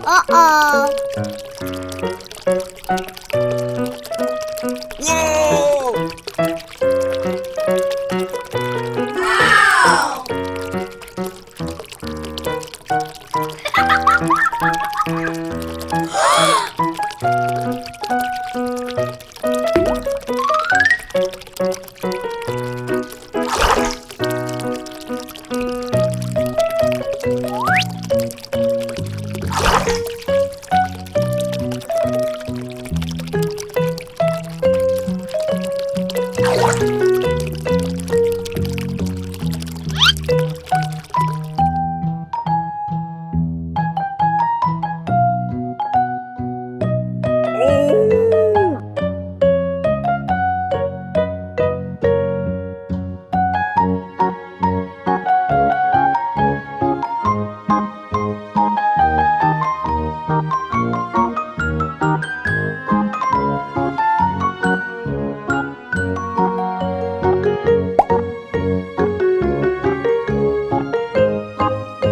Uh-oh. Whoa! Wow!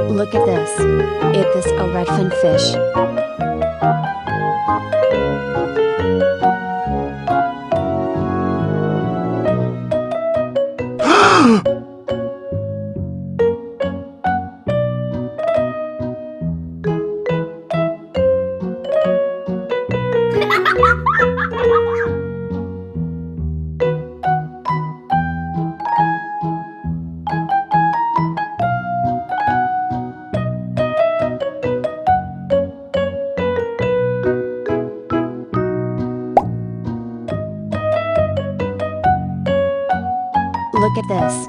Look at this. It is a redfin fish. Look at this.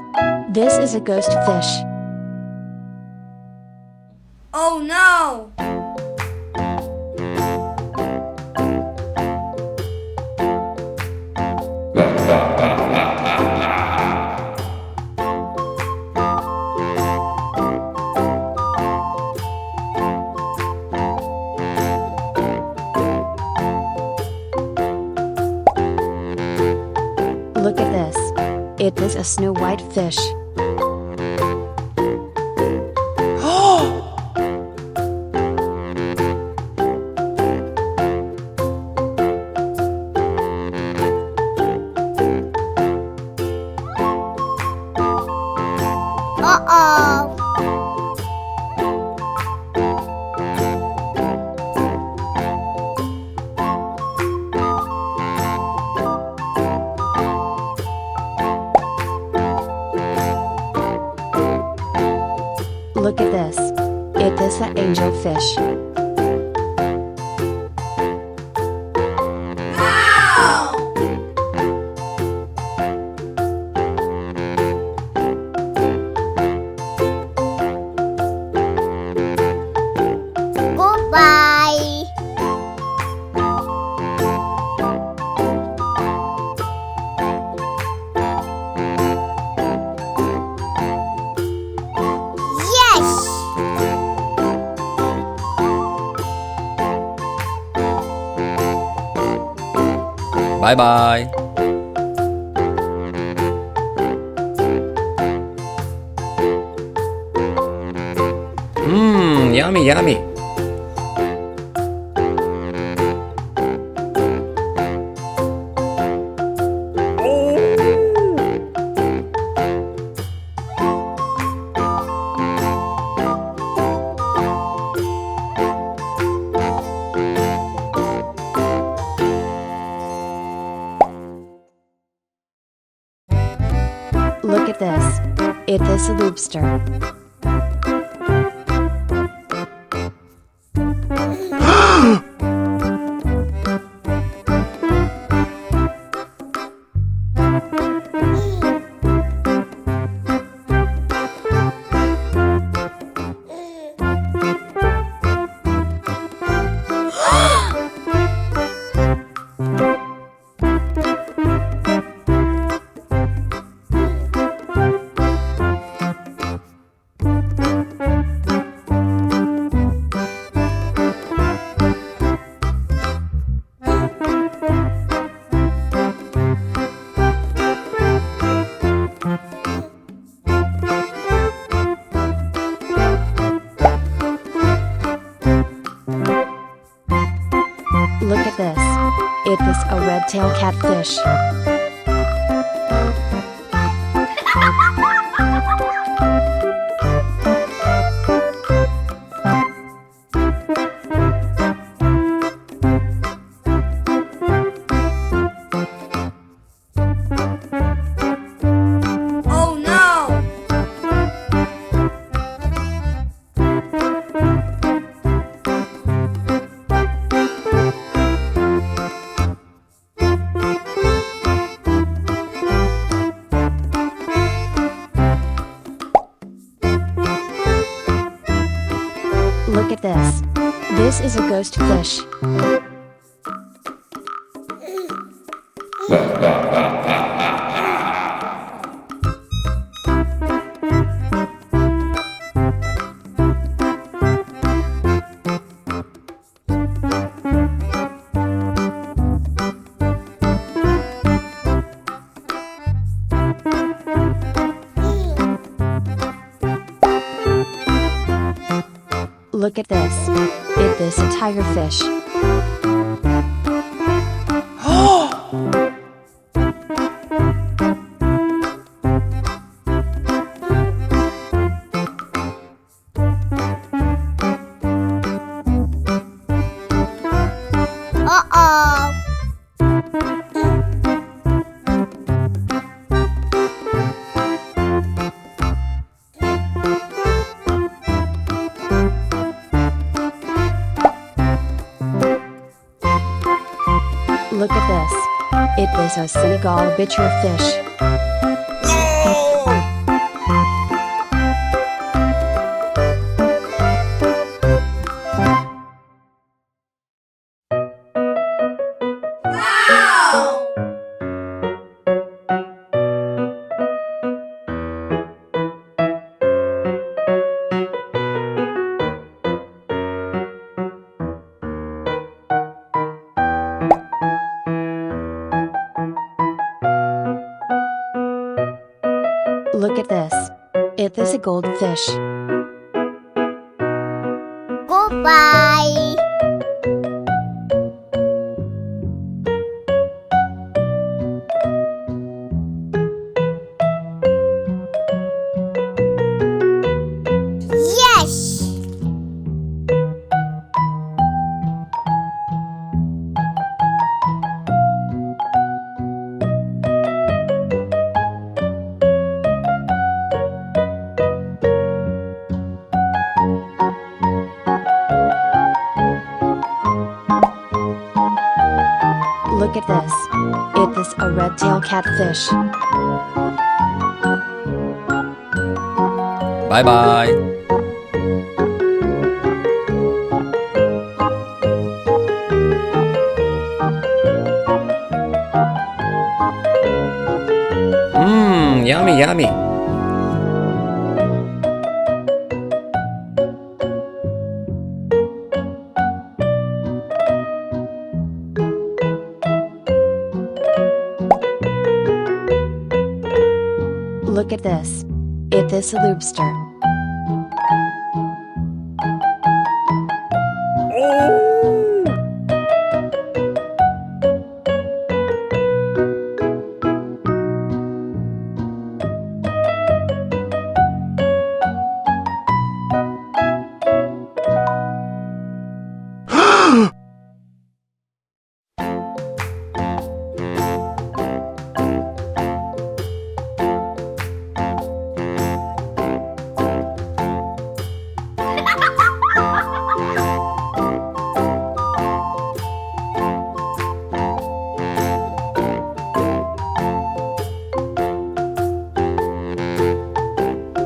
This is a ghost fish. Oh no! Look at this. It is a snow white fish. Uh-oh. Look at this. It is an angelfish. Wow! Goodbye. Yes! Bye-bye. Yummy, yummy. Look at this. It is a lobster. red-tailed catfish. Oh no! Look at this. This is a ghost fish. Look at this. Is this a tiger fish? Uh-oh. Look at this. It is a Senegal bichir fish. Look at this. It is a goldfish. Goodbye. Yes. Look at this. It is a red-tailed catfish. Bye-bye. Yummy, yummy. Look at this. It is a lobster.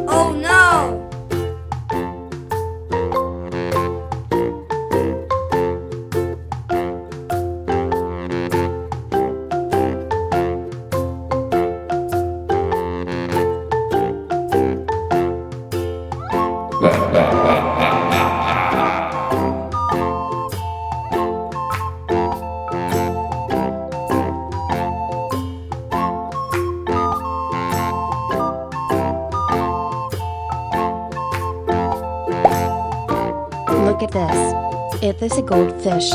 Oh no! Look at this. It is a goldfish.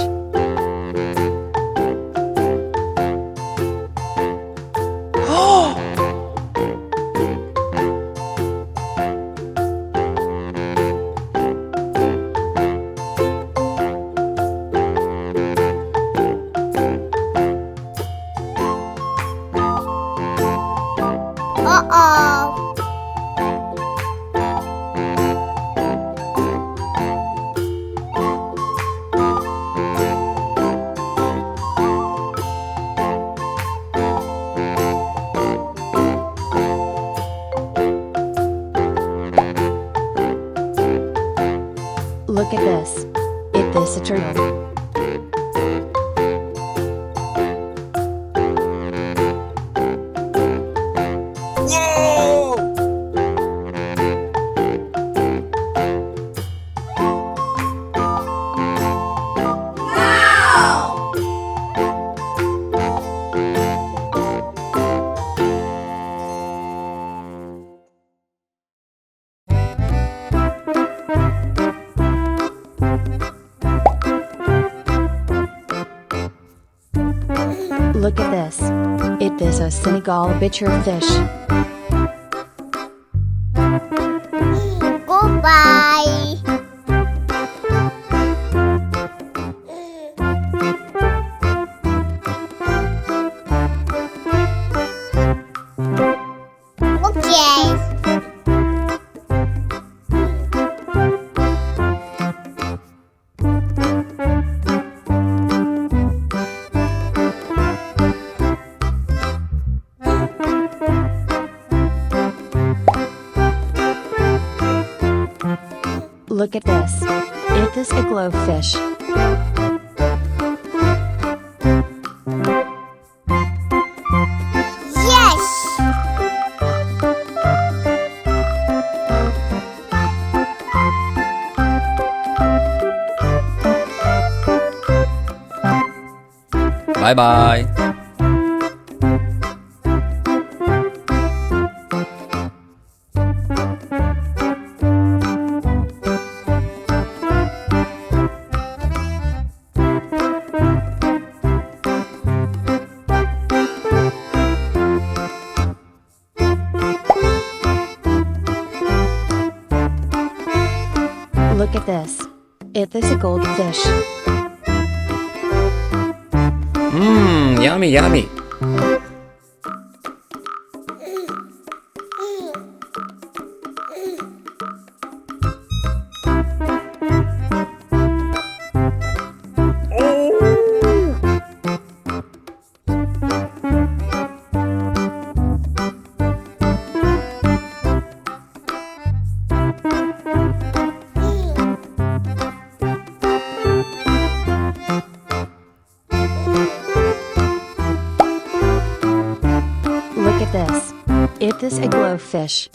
Look at this. Is this a turtle? Look at this. It is a Senegal bichir fish. Goodbye. Okay. Look at this. It is a glowfish. Yes. Bye bye. Look at this. It is a goldfish. Mmm, yummy, yummy. Look at this. It is a glowfish.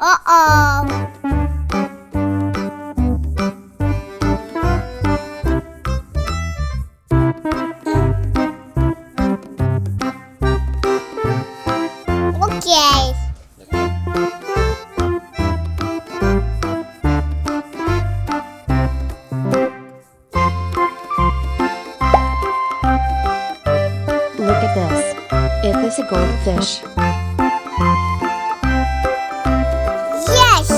Uh-oh. Okay. Look at this. It is a goldfish. Yes.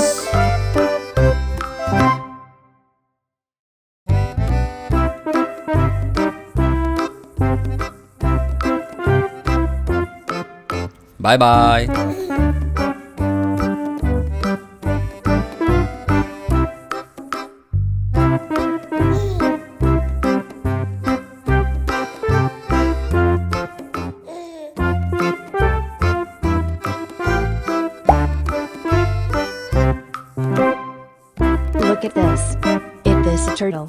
Bye bye. Look at this. It is a turtle.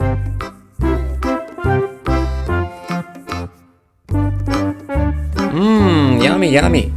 Mmm, yummy, yummy.